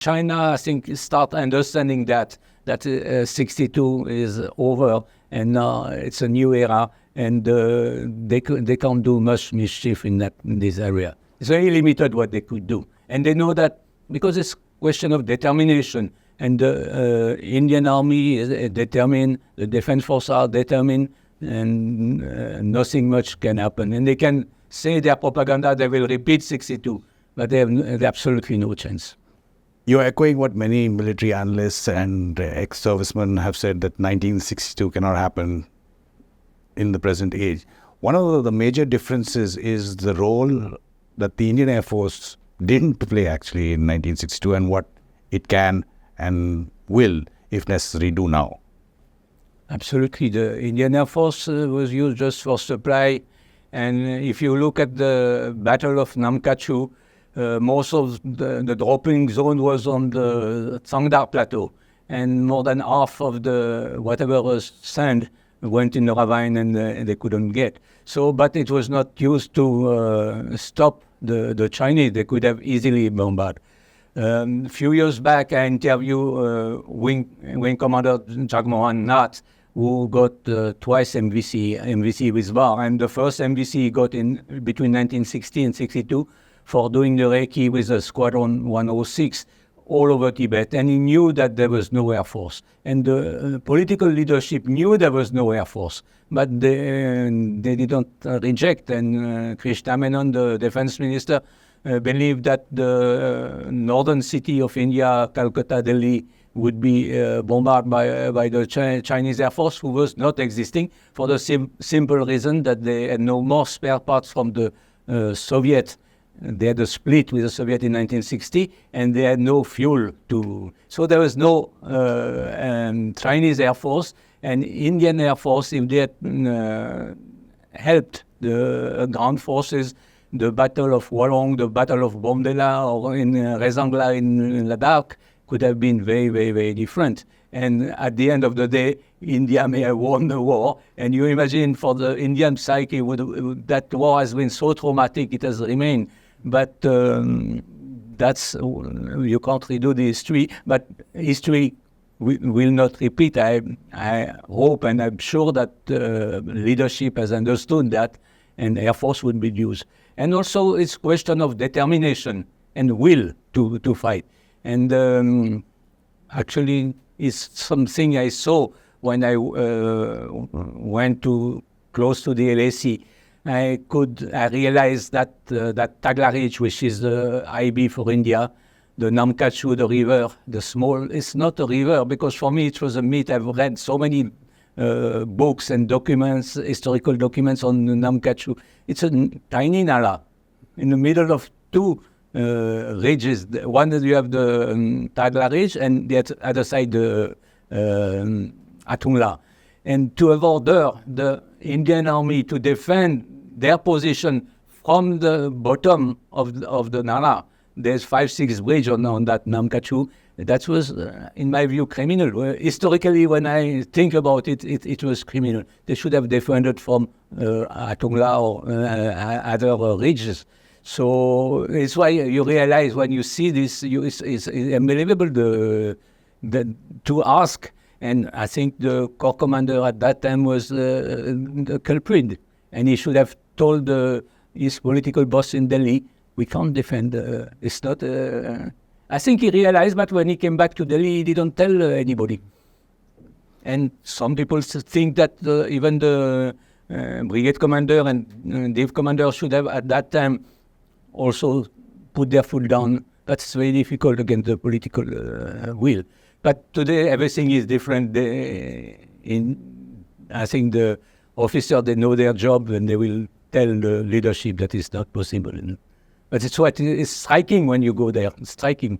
China, I think, start understanding that 62 is over, and it's a new era, and they can't do much mischief in this area. It's very limited what they could do, and they know that because it's a question of determination, and the Indian army is determined, the defense forces are determined, and nothing much can happen. And they can say their propaganda, they will repeat 62, but they have absolutely no chance. You're echoing what many military analysts and ex-servicemen have said, that 1962 cannot happen in the present age. One of the major differences is the role that the Indian Air Force didn't play actually in 1962 and what it can and will, if necessary, do now. Absolutely. The Indian Air Force was used just for supply. And if you look at the Battle of Namkachu, most of the dropping zone was on the Tsangdar Plateau. And more than half of the whatever was sand went in the ravine, and they couldn't get. So, but it was not used to stop the Chinese. They could have easily bombarded. A few years back, I interviewed Wing Commander Jagmohan Nath, who got twice MVC with bar. And the first MVC he got in between 1960 and 62 for doing the recce with a Squadron 106 all over Tibet. And he knew that there was no Air Force. And the political leadership knew there was no Air Force. But they didn't reject. And Krishna Menon, the defense minister, believed that the northern city of India, Calcutta, Delhi, would be bombarded by the Chinese Air Force, who was not existing, for the simple reason that they had no more spare parts from the Soviet. They had a split with the Soviet in 1960, and they had no fuel to. So there was no Chinese Air Force, and Indian Air Force, if they had helped the ground forces, the Battle of Wolong, the Battle of Bomdela, or in Rezangla in Ladakh, could have been very, very, very different. And at the end of the day, India may have won the war. And you imagine for the Indian psyche, that war has been so traumatic, it has remained. But that's, you can't redo the history, but history will not repeat. I hope, and I'm sure that leadership has understood that, and Air Force would be used. And also it's question of determination and will to fight. And actually it's something I saw when I went close to the LAC. I realized that that Tagla Ridge, which is the IB for India, the Namkachu, the river, it's not a river, because for me it was a myth. I've read so many books and documents, historical documents on Namkachu. It's a tiny nala in the middle of two ridges. One that you have the Tagla Ridge, and the other side the Atungla. And to have ordered the Indian army to defend their position from the bottom of the Nala, there's 5-6 bridges on that Namkachu. That was, in my view, criminal. Historically, when I think about it, it was criminal. They should have defended from Atungla or other ridges. So it's why you realize when you see this, it's unbelievable to ask. And I think the corps commander at that time was the culprit. And he should have told his political boss in Delhi, we can't defend, it's not... I think he realized that when he came back to Delhi, he didn't tell anybody. And some people think that even the brigade commander and div commander should have at that time also put their foot down. That's very difficult against the political will. But today everything is different. I think the officers, they know their job, and they will tell the leadership that it's not possible. But it's what is striking when you go there. It's striking.